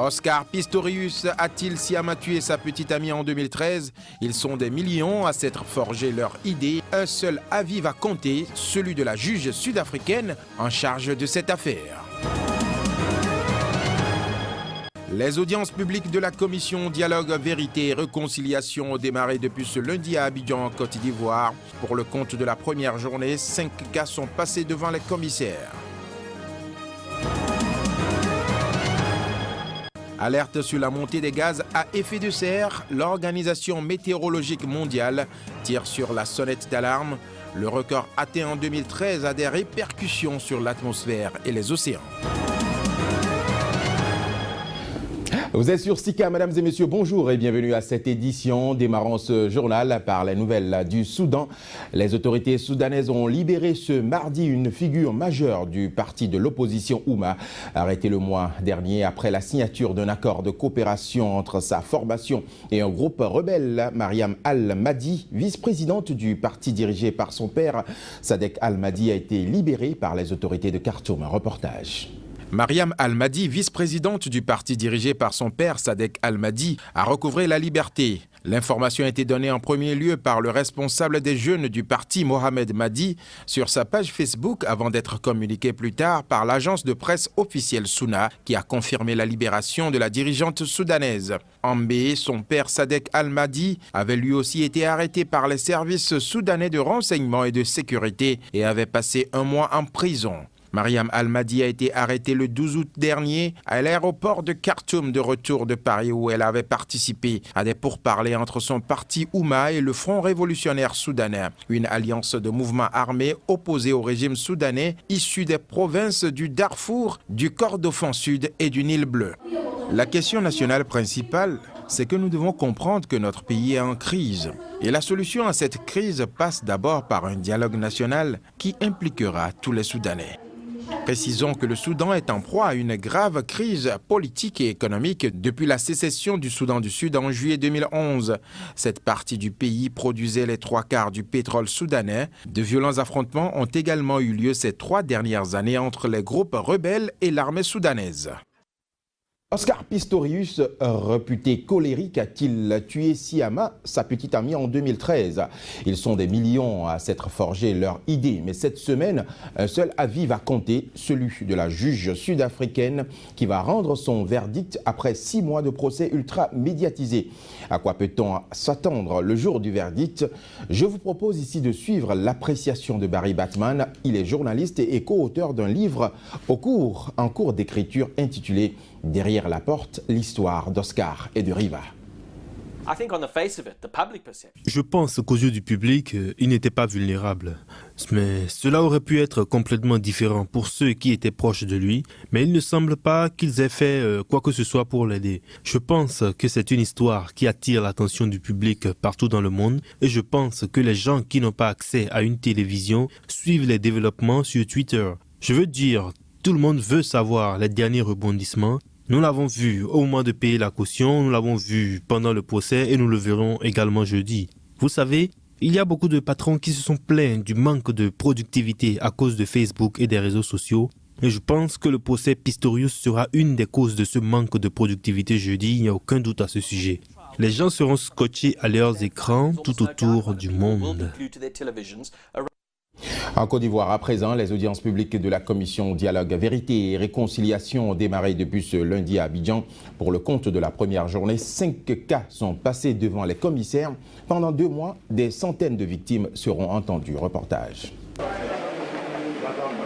Oscar Pistorius a-t-il sciemment tué sa petite amie en 2013? Ils sont des millions à s'être forgé leur idée. Un seul avis va compter, celui de la juge sud-africaine en charge de cette affaire. Les audiences publiques de la commission Dialogue, Vérité et Réconciliation ont démarré depuis ce lundi à Abidjan, en Côte d'Ivoire. Pour le compte de la première journée, 5 cas sont passés devant les commissaires. Alerte sur la montée des gaz à effet de serre, l'Organisation météorologique mondiale tire sur la sonnette d'alarme. Le record atteint en 2013 a des répercussions sur l'atmosphère et les océans. Vous êtes sur Sika, mesdames et messieurs, bonjour et bienvenue à cette édition. Démarrant ce journal par les nouvelles du Soudan. Les autorités soudanaises ont libéré ce mardi une figure majeure du parti de l'opposition Ouma, arrêté le mois dernier après la signature d'un accord de coopération entre sa formation et un groupe rebelle. Mariam Al-Mahdi, vice-présidente du parti dirigé par son père, Sadek Al-Mahdi, a été libérée par les autorités de Khartoum. Un reportage. Mariam Al-Mahdi, vice-présidente du parti dirigé par son père, Sadek Al-Mahdi, a recouvré la liberté. L'information a été donnée en premier lieu par le responsable des jeunes du parti, Mohamed Mahdi, sur sa page Facebook avant d'être communiquée plus tard par l'agence de presse officielle Souna, qui a confirmé la libération de la dirigeante soudanaise. Ambé, son père Sadek Al-Mahdi, avait lui aussi été arrêté par les services soudanais de renseignement et de sécurité et avait passé 1 mois en prison. Mariam Al-Mahdi a été arrêtée le 12 août dernier à l'aéroport de Khartoum de retour de Paris où elle avait participé à des pourparlers entre son parti Ouma et le Front révolutionnaire soudanais, une alliance de mouvements armés opposés au régime soudanais issu des provinces du Darfour, du Kordofan Sud et du Nil Bleu. La question nationale principale, c'est que nous devons comprendre que notre pays est en crise. Et la solution à cette crise passe d'abord par un dialogue national qui impliquera tous les Soudanais. Précisons que le Soudan est en proie à une grave crise politique et économique depuis la sécession du Soudan du Sud en juillet 2011. Cette partie du pays produisait les 3/4 du pétrole soudanais. De violents affrontements ont également eu lieu ces 3 dernières années entre les groupes rebelles et l'armée soudanaise. Oscar Pistorius, réputé colérique, a-t-il tué sciemment sa petite amie en 2013? Ils sont des millions à s'être forgé leur idée, mais cette semaine, un seul avis va compter, celui de la juge sud-africaine qui va rendre son verdict après 6 mois de procès ultra médiatisé. À quoi peut-on s'attendre le jour du verdict? Je vous propose ici de suivre l'appréciation de Barry Batman. Il est journaliste et co-auteur d'un livre en cours d'écriture intitulé « Derrière la porte, l'histoire d'Oscar et de Riva ». Je pense qu'aux yeux du public, il n'était pas vulnérable. Mais cela aurait pu être complètement différent pour ceux qui étaient proches de lui, mais il ne semble pas qu'ils aient fait quoi que ce soit pour l'aider. Je pense que c'est une histoire qui attire l'attention du public partout dans le monde et je pense que les gens qui n'ont pas accès à une télévision suivent les développements sur Twitter. Je veux dire, tout le monde veut savoir les derniers rebondissements. Nous l'avons vu au moment de payer la caution, nous l'avons vu pendant le procès et nous le verrons également jeudi. Vous savez, il y a beaucoup de patrons qui se sont plaints du manque de productivité à cause de Facebook et des réseaux sociaux. Et je pense que le procès Pistorius sera une des causes de ce manque de productivité jeudi, il n'y a aucun doute à ce sujet. Les gens seront scotchés à leurs écrans tout autour du monde. En Côte d'Ivoire, à présent, les audiences publiques de la commission Dialogue, Vérité et Réconciliation ont démarré depuis ce lundi à Abidjan. Pour le compte de la première journée, 5 cas sont passés devant les commissaires. Pendant 2 mois, des centaines de victimes seront entendues. Reportage.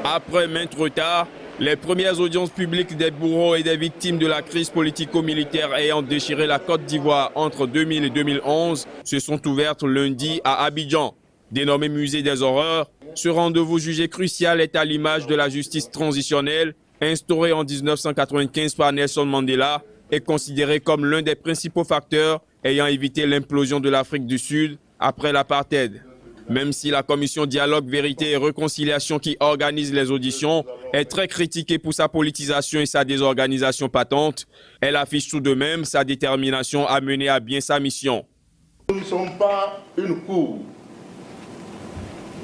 Après maintes retards, les premières audiences publiques des bourreaux et des victimes de la crise politico-militaire ayant déchiré la Côte d'Ivoire entre 2000 et 2011 se sont ouvertes lundi à Abidjan. Dénommé musée des horreurs, ce rendez-vous jugé crucial est à l'image de la justice transitionnelle instaurée en 1995 par Nelson Mandela et considéré comme l'un des principaux facteurs ayant évité l'implosion de l'Afrique du Sud après l'apartheid. Même si la commission Dialogue, Vérité et Réconciliation qui organise les auditions est très critiquée pour sa politisation et sa désorganisation patente, elle affiche tout de même sa détermination à mener à bien sa mission. Nous ne sommes pas une cour.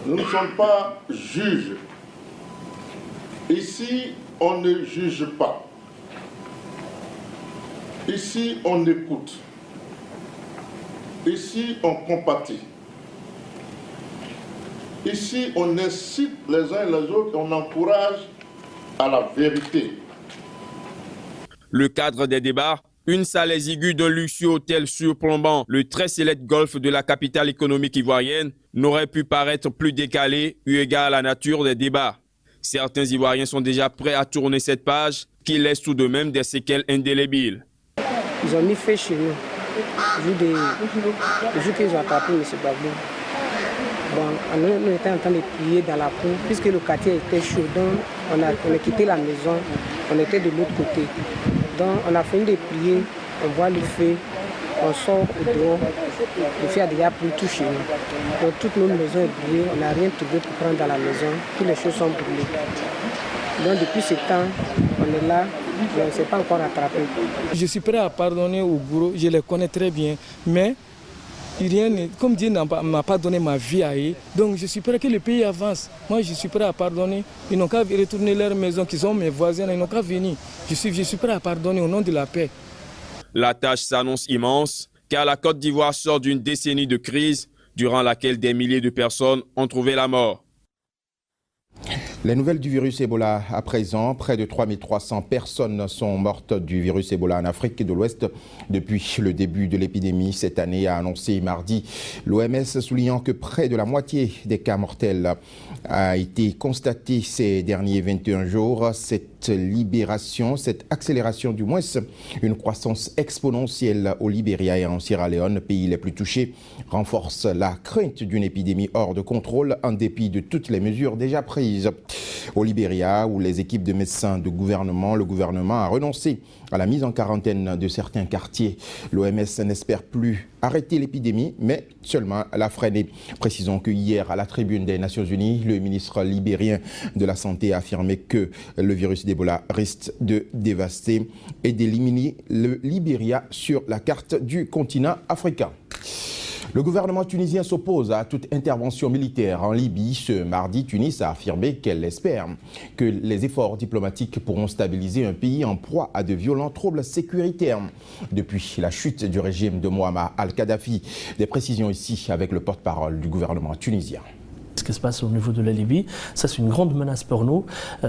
Nous ne sommes pas juges. Ici, on ne juge pas. Ici, on écoute. Ici, on compatit. Ici, on incite les uns et les autres, on encourage à la vérité. Le cadre des débats, une salle exiguë d'un luxueux hôtel surplombant le très célèbre golfe de la capitale économique ivoirienne, n'aurait pu paraître plus décalé eu égard à la nature des débats. Certains Ivoiriens sont déjà prêts à tourner cette page qui laisse tout de même des séquelles indélébiles. Ils ont mis feu chez nous. Le jour qu'ils ont attrapé M. Gbagbo. Bon, nous étions en train de prier dans la cour, puisque le quartier était chaud. Donc, on a quitté la maison, on était de l'autre côté. Donc, on a fini de prier, on voit le feu, on sort au dehors. Le feu a déjà pris tout chez nous. Donc, toutes nos maisons sont brûlées, on n'a rien trouvé pour prendre dans la maison, toutes les choses sont brûlées. Donc, depuis ce temps, on est là. On ne s'est pas encore rattrapé. Je suis prêt à pardonner aux bourreaux, je les connais très bien, mais comme Dieu ne m'a pas donné ma vie à eux, donc je suis prêt que le pays avance. Moi, je suis prêt à pardonner. Ils n'ont qu'à retourner leur maison, qui sont mes voisins, ils n'ont qu'à venir. Je suis prêt à pardonner au nom de la paix. La tâche s'annonce immense, car la Côte d'Ivoire sort d'une décennie de crise, durant laquelle des milliers de personnes ont trouvé la mort. Les nouvelles du virus Ebola à présent, près de 3300 personnes sont mortes du virus Ebola en Afrique de l'Ouest depuis le début de l'épidémie cette année, a annoncé mardi l'OMS, soulignant que près de la moitié des cas mortels a été constatée ces derniers 21 jours. Cette libération, cette accélération du moins, une croissance exponentielle au Libéria et en Sierra Leone, pays les plus touchés, renforce la crainte d'une épidémie hors de contrôle en dépit de toutes les mesures déjà prises. Au Libéria, où les équipes de médecins le gouvernement a renoncé à la mise en quarantaine de certains quartiers. L'OMS n'espère plus arrêter l'épidémie, mais seulement la freiner. Précisons que hier, à la tribune des Nations Unies, le ministre libérien de la Santé a affirmé que le virus d'Ebola risque de dévaster et d'éliminer le Libéria sur la carte du continent africain. Le gouvernement tunisien s'oppose à toute intervention militaire en Libye. Ce mardi, Tunis a affirmé qu'elle espère que les efforts diplomatiques pourront stabiliser un pays en proie à de violents troubles sécuritaires. Depuis la chute du régime de Mouammar al-Kadhafi, des précisions ici avec le porte-parole du gouvernement tunisien. Ce qui se passe au niveau de la Libye, ça c'est une grande menace pour nous.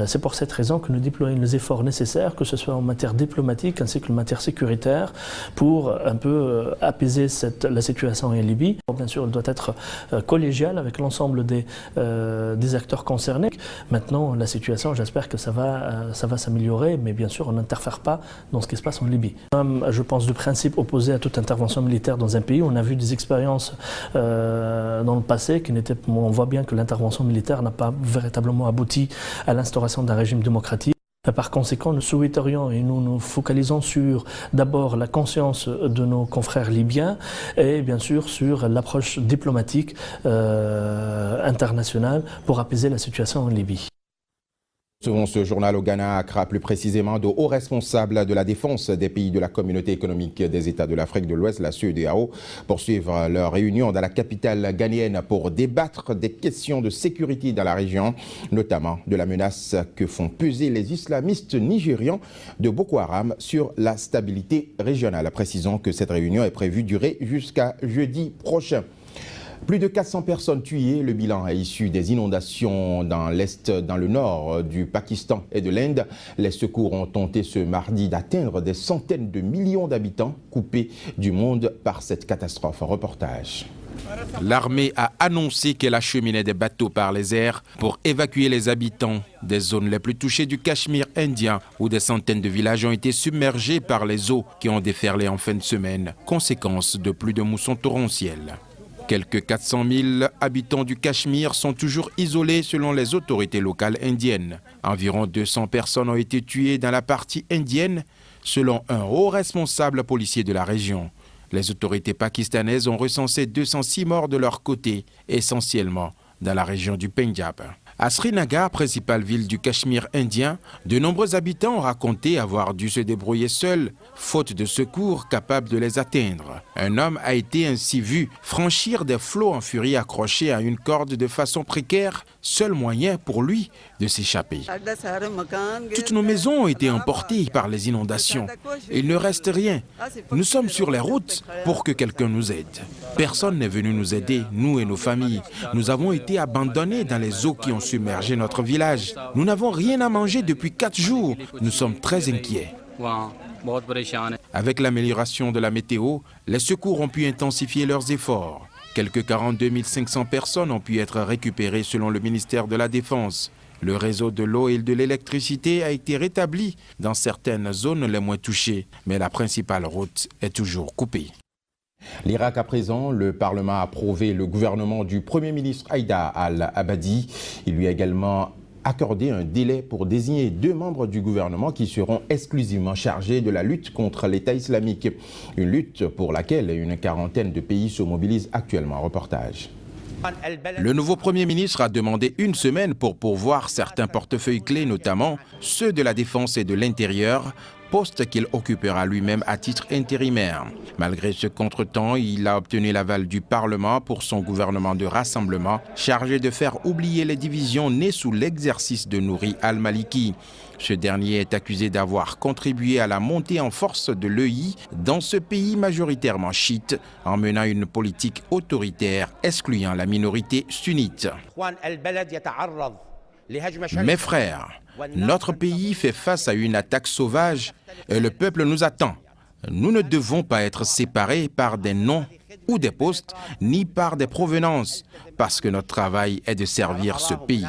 C'est pour cette raison que nous déployons les efforts nécessaires, que ce soit en matière diplomatique ainsi que en matière sécuritaire, pour un peu apaiser la situation en Libye. Bien sûr, elle doit être collégiale avec l'ensemble des acteurs concernés. Maintenant, la situation, j'espère que ça va s'améliorer, mais bien sûr, on n'interfère pas dans ce qui se passe en Libye. Je pense du principe opposé à toute intervention militaire dans un pays. On a vu des expériences dans le passé qui n'étaient, on voit bien que l'intervention militaire n'a pas véritablement abouti à l'instauration d'un régime démocratique. Par conséquent, nous souhaiterions et nous nous focalisons sur d'abord la conscience de nos confrères libyens et bien sûr sur l'approche diplomatique internationale pour apaiser la situation en Libye. Selon ce journal au Ghana, Accra, plus précisément, de hauts responsables de la défense des pays de la communauté économique des États de l'Afrique de l'Ouest, la CEDEAO, poursuivent leur réunion dans la capitale ghanéenne pour débattre des questions de sécurité dans la région, notamment de la menace que font peser les islamistes nigérians de Boko Haram sur la stabilité régionale. Précisons que cette réunion est prévue durer jusqu'à jeudi prochain. Plus de 400 personnes tuées, le bilan est issu des inondations dans le nord du Pakistan et de l'Inde. Les secours ont tenté ce mardi d'atteindre des centaines de millions d'habitants coupés du monde par cette catastrophe. Reportage. L'armée a annoncé qu'elle acheminait des bateaux par les airs pour évacuer les habitants des zones les plus touchées du Cachemire indien, où des centaines de villages ont été submergés par les eaux qui ont déferlé en fin de semaine, conséquence de pluies de mousson torrentielles. Quelques 400 000 habitants du Cachemire sont toujours isolés selon les autorités locales indiennes. Environ 200 personnes ont été tuées dans la partie indienne, selon un haut responsable policier de la région. Les autorités pakistanaises ont recensé 206 morts de leur côté, essentiellement dans la région du Pendjab. À Srinagar, principale ville du Cachemire indien, de nombreux habitants ont raconté avoir dû se débrouiller seuls, faute de secours capables de les atteindre. Un homme a été ainsi vu franchir des flots en furie accrochés à une corde de façon précaire, seul moyen pour lui de s'échapper. Toutes nos maisons ont été emportées par les inondations. Il ne reste rien. Nous sommes sur les routes pour que quelqu'un nous aide. Personne n'est venu nous aider, nous et nos familles. Nous avons été abandonnés dans les eaux qui ont submergé notre village. Nous n'avons rien à manger depuis 4 jours. Nous sommes très inquiets. Avec l'amélioration de la météo, les secours ont pu intensifier leurs efforts. Quelques 42 500 personnes ont pu être récupérées selon le ministère de la Défense. Le réseau de l'eau et de l'électricité a été rétabli dans certaines zones les moins touchées, mais la principale route est toujours coupée. L'Irak à présent, le Parlement a approuvé le gouvernement du Premier ministre Haïdar al-Abadi. Il lui a également accordé un délai pour désigner 2 membres du gouvernement qui seront exclusivement chargés de la lutte contre l'État islamique. Une lutte pour laquelle une quarantaine de pays se mobilisent actuellement. Reportage. Le nouveau Premier ministre a demandé 1 semaine pour pourvoir certains portefeuilles clés, notamment ceux de la défense et de l'intérieur, poste qu'il occupera lui-même à titre intérimaire. Malgré ce contretemps, il a obtenu l'aval du Parlement pour son gouvernement de rassemblement, chargé de faire oublier les divisions nées sous l'exercice de Nouri al-Maliki. Ce dernier est accusé d'avoir contribué à la montée en force de l'EI dans ce pays majoritairement chiite, en menant une politique autoritaire excluant la minorité sunnite. Mes frères, notre pays fait face à une attaque sauvage et le peuple nous attend. Nous ne devons pas être séparés par des noms ou des postes, ni par des provenances, parce que notre travail est de servir ce pays.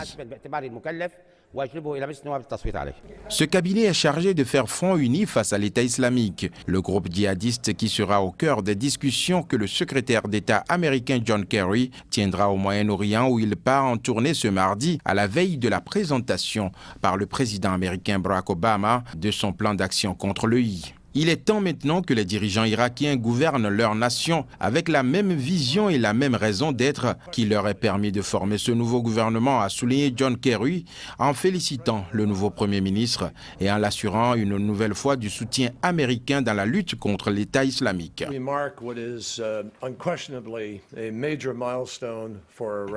Ce cabinet est chargé de faire front uni face à l'État islamique, le groupe djihadiste qui sera au cœur des discussions que le secrétaire d'État américain John Kerry tiendra au Moyen-Orient, où il part en tournée ce mardi à la veille de la présentation par le président américain Barack Obama de son plan d'action contre l'EI. Il est temps maintenant que les dirigeants irakiens gouvernent leur nation avec la même vision et la même raison d'être qui leur est permis de former ce nouveau gouvernement, a souligné John Kerry en félicitant le nouveau Premier ministre et en l'assurant une nouvelle fois du soutien américain dans la lutte contre l'État islamique.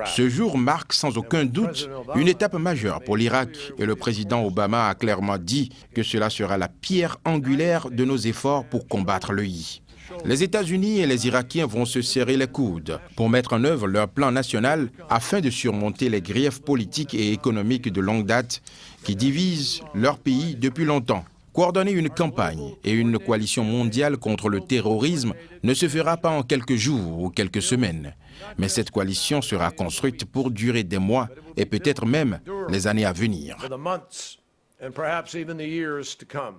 Ce jour marque sans aucun doute une étape majeure pour l'Irak et le président Obama a clairement dit que cela sera la pierre angulaire de nos efforts pour combattre l'EI. Les États-Unis et les Irakiens vont se serrer les coudes pour mettre en œuvre leur plan national afin de surmonter les griefs politiques et économiques de longue date qui divisent leur pays depuis longtemps. Coordonner une campagne et une coalition mondiale contre le terrorisme ne se fera pas en quelques jours ou quelques semaines. Mais cette coalition sera construite pour durer des mois et peut-être même les années à venir.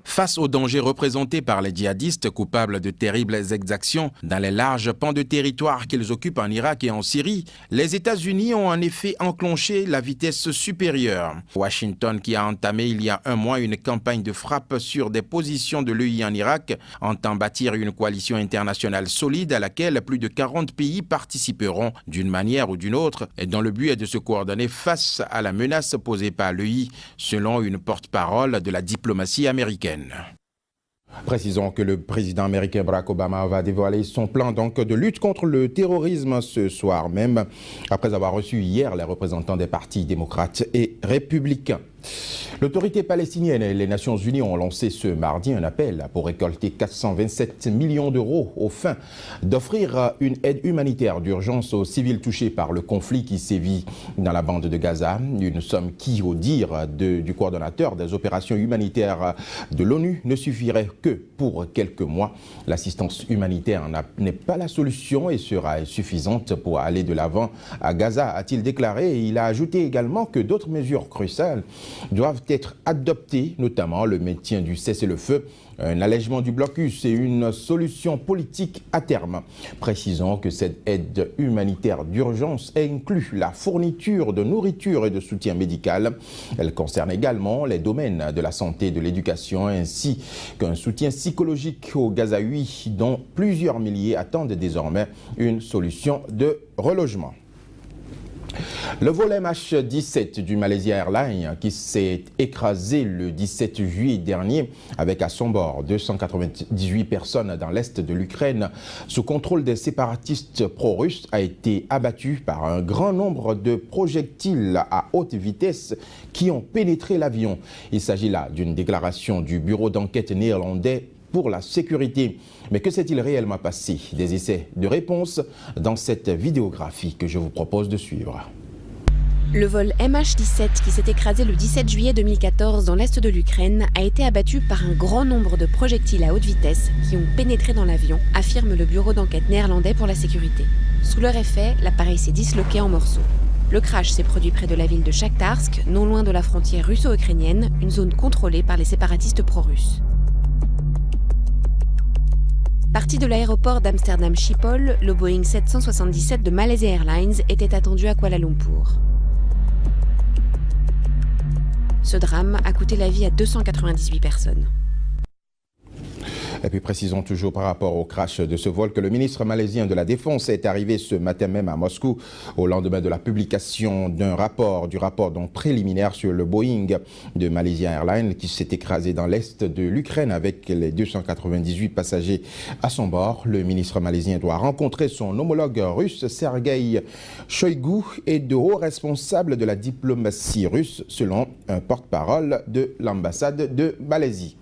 Face aux dangers représentés par les djihadistes coupables de terribles exactions dans les larges pans de territoire qu'ils occupent en Irak et en Syrie, les États-Unis ont en effet enclenché la vitesse supérieure. Washington, qui a entamé il y a 1 mois une campagne de frappe sur des positions de l'EI en Irak, entend bâtir une coalition internationale solide à laquelle plus de 40 pays participeront d'une manière ou d'une autre, et dont le but est de se coordonner face à la menace posée par l'EI, selon une porte-parole de la diplomatie américaine. Précisons que le président américain Barack Obama va dévoiler son plan de lutte contre le terrorisme ce soir même, après avoir reçu hier les représentants des partis démocrates et républicains. L'autorité palestinienne et les Nations Unies ont lancé ce mardi un appel pour récolter 427 millions d'euros aux fins d'offrir une aide humanitaire d'urgence aux civils touchés par le conflit qui sévit dans la bande de Gaza. Une somme qui, au dire du coordonnateur des opérations humanitaires de l'ONU, ne suffirait que pour quelques mois. L'assistance humanitaire n'est pas la solution et sera insuffisante pour aller de l'avant à Gaza, a-t-il déclaré. Et il a ajouté également que d'autres mesures cruciales doivent être adoptées, notamment le maintien du cessez-le-feu, un allègement du blocus et une solution politique à terme. Précisons que cette aide humanitaire d'urgence inclut la fourniture de nourriture et de soutien médical. Elle concerne également les domaines de la santé et de l'éducation, ainsi qu'un soutien psychologique aux Gazaouis, dont plusieurs milliers attendent désormais une solution de relogement. Le vol MH17 du Malaysia Airlines qui s'est écrasé le 17 juillet dernier avec à son bord 298 personnes dans l'est de l'Ukraine sous contrôle des séparatistes pro-russes a été abattu par un grand nombre de projectiles à haute vitesse qui ont pénétré l'avion. Il s'agit là d'une déclaration du bureau d'enquête néerlandais pour la sécurité. Mais que s'est-il réellement passé? Des essais de réponse dans cette vidéographie que je vous propose de suivre. Le vol MH17 qui s'est écrasé le 17 juillet 2014 dans l'est de l'Ukraine a été abattu par un grand nombre de projectiles à haute vitesse qui ont pénétré dans l'avion, affirme le bureau d'enquête néerlandais pour la sécurité. Sous leur effet, l'appareil s'est disloqué en morceaux. Le crash s'est produit près de la ville de Shakhtarsk, non loin de la frontière russo-ukrainienne, une zone contrôlée par les séparatistes pro-russes. Parti de l'aéroport d'Amsterdam Schiphol, le Boeing 777 de Malaysia Airlines était attendu à Kuala Lumpur. Ce drame a coûté la vie à 298 personnes. Et puis précisons toujours par rapport au crash de ce vol que le ministre malaisien de la Défense est arrivé ce matin même à Moscou au lendemain de la publication du rapport donc préliminaire sur le Boeing de Malaysia Airlines qui s'est écrasé dans l'est de l'Ukraine avec les 298 passagers à son bord. Le ministre malaisien doit rencontrer son homologue russe Sergueï Shoïgu et de hauts responsables de la diplomatie russe selon un porte-parole de l'ambassade de Malaisie.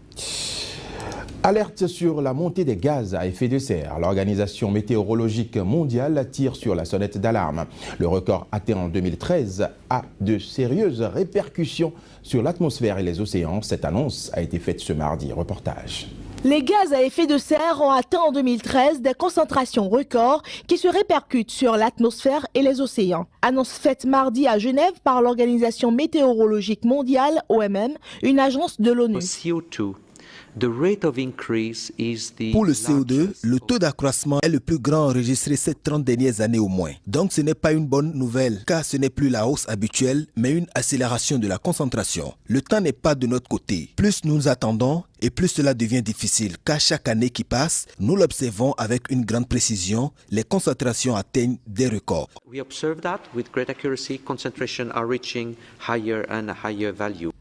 Alerte sur la montée des gaz à effet de serre. L'Organisation météorologique mondiale tire sur la sonnette d'alarme. Le record atteint en 2013 a de sérieuses répercussions sur l'atmosphère et les océans. Cette annonce a été faite ce mardi. Reportage. Les gaz à effet de serre ont atteint en 2013 des concentrations records qui se répercutent sur l'atmosphère et les océans. Annonce faite mardi à Genève par l'Organisation météorologique mondiale, OMM, une agence de l'ONU. Pour le CO2, le taux d'accroissement est le plus grand enregistré ces 30 dernières années au moins. Donc ce n'est pas une bonne nouvelle, car ce n'est plus la hausse habituelle, mais une accélération de la concentration. Le temps n'est pas de notre côté. Plus nous attendons, et plus cela devient difficile, car chaque année qui passe, nous l'observons avec une grande précision, les concentrations atteignent des records.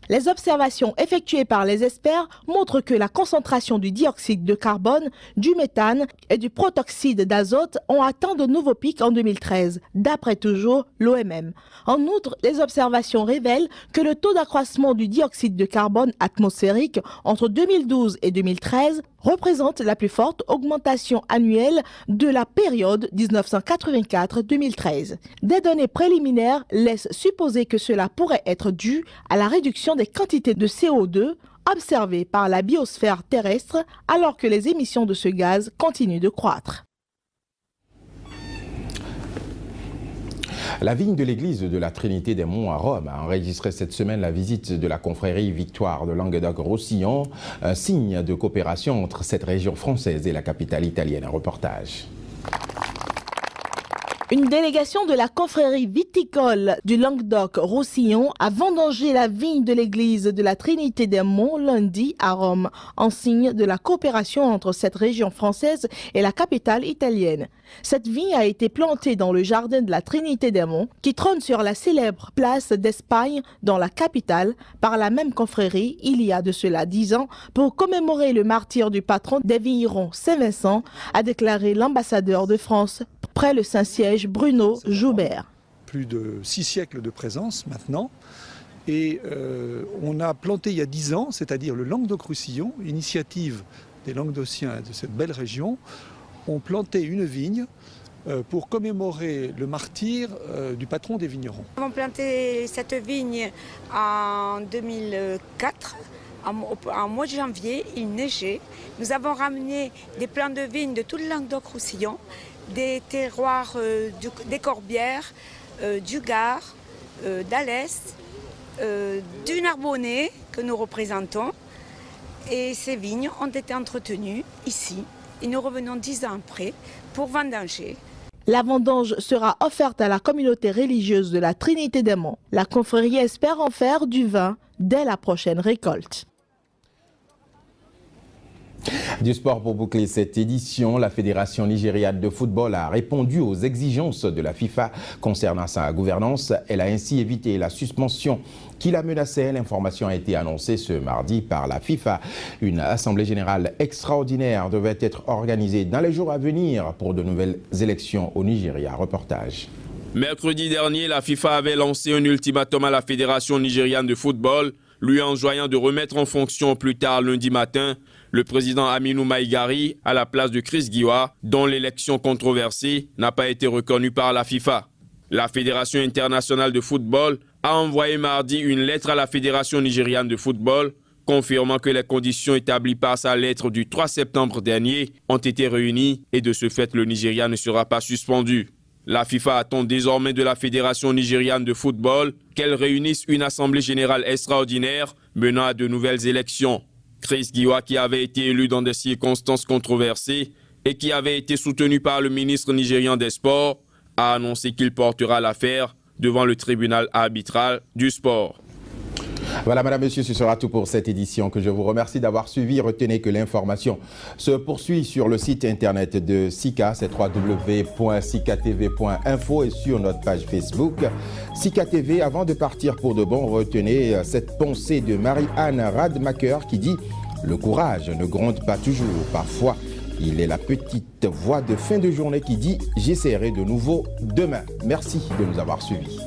Les observations effectuées par les experts montrent que la concentration du dioxyde de carbone, du méthane et du protoxyde d'azote ont atteint de nouveaux pics en 2013, d'après toujours l'OMM. En outre, les observations révèlent que le taux d'accroissement du dioxyde de carbone atmosphérique entre 2012 et 2013 représente la plus forte augmentation annuelle de la période 1984-2013. Des données préliminaires laissent supposer que cela pourrait être dû à la réduction des quantités de CO2 observées par la biosphère terrestre alors que les émissions de ce gaz continuent de croître. La vigne de l'église de la Trinité des Monts à Rome a enregistré cette semaine la visite de la confrérie Victoire de Languedoc-Roussillon, un signe de coopération entre cette région française et la capitale italienne. Un reportage. Une délégation de la confrérie viticole du Languedoc-Roussillon a vendangé la vigne de l'église de la Trinité des Monts lundi à Rome, en signe de la coopération entre cette région française et la capitale italienne. Cette vigne a été plantée dans le jardin de la Trinité des Monts, qui trône sur la célèbre place d'Espagne dans la capitale, par la même confrérie il y a de cela 10 ans, pour commémorer le martyre du patron des vignerons Saint-Vincent, a déclaré l'ambassadeur de France près le Saint-Siège, Bruno Joubert. Plus de 6 siècles de présence maintenant. Et on a planté il y a 10 ans, c'est-à-dire le Languedoc-Roussillon, initiative des Languedociens de cette belle région, ont planté une vigne pour commémorer le martyre du patron des vignerons. Nous avons planté cette vigne en 2004. En mois de janvier, il neigeait. Nous avons ramené des plants de vigne de tout le Languedoc-Roussillon, des terroirs des Corbières, du Gard, d'Alès, du Narbonnais que nous représentons. Et ces vignes ont été entretenues ici. Et nous revenons 10 ans après pour vendanger. La vendange sera offerte à la communauté religieuse de la Trinité des Monts. La confrérie espère en faire du vin dès la prochaine récolte. Du sport pour boucler cette édition, la Fédération nigériane de football a répondu aux exigences de la FIFA concernant sa gouvernance. Elle a ainsi évité la suspension qui la menaçait. L'information a été annoncée ce mardi par la FIFA. Une assemblée générale extraordinaire devait être organisée dans les jours à venir pour de nouvelles élections au Nigeria. Reportage. Mercredi dernier, la FIFA avait lancé un ultimatum à la Fédération nigériane de football, lui enjoignant de remettre en fonction plus tard lundi matin le président Aminou Maïgari à la place de Chris Giwa, dont l'élection controversée n'a pas été reconnue par la FIFA. La Fédération internationale de football a envoyé mardi une lettre à la Fédération nigériane de football, confirmant que les conditions établies par sa lettre du 3 septembre dernier ont été réunies et de ce fait le Nigeria ne sera pas suspendu. La FIFA attend désormais de la Fédération nigériane de football qu'elle réunisse une assemblée générale extraordinaire menant à de nouvelles élections. Chris Giwa, qui avait été élu dans des circonstances controversées et qui avait été soutenu par le ministre nigérian des Sports, a annoncé qu'il portera l'affaire devant le tribunal arbitral du sport. Voilà, madame, monsieur, ce sera tout pour cette édition que je vous remercie d'avoir suivi. Retenez que l'information se poursuit sur le site internet de SICA, c'est www.sicatv.info et sur notre page Facebook. SICA TV, avant de partir pour de bon, retenez cette pensée de Marie-Anne Radmacher qui dit « Le courage ne gronde pas toujours. Parfois, il est la petite voix de fin de journée qui dit « J'essaierai de nouveau demain ». Merci de nous avoir suivis.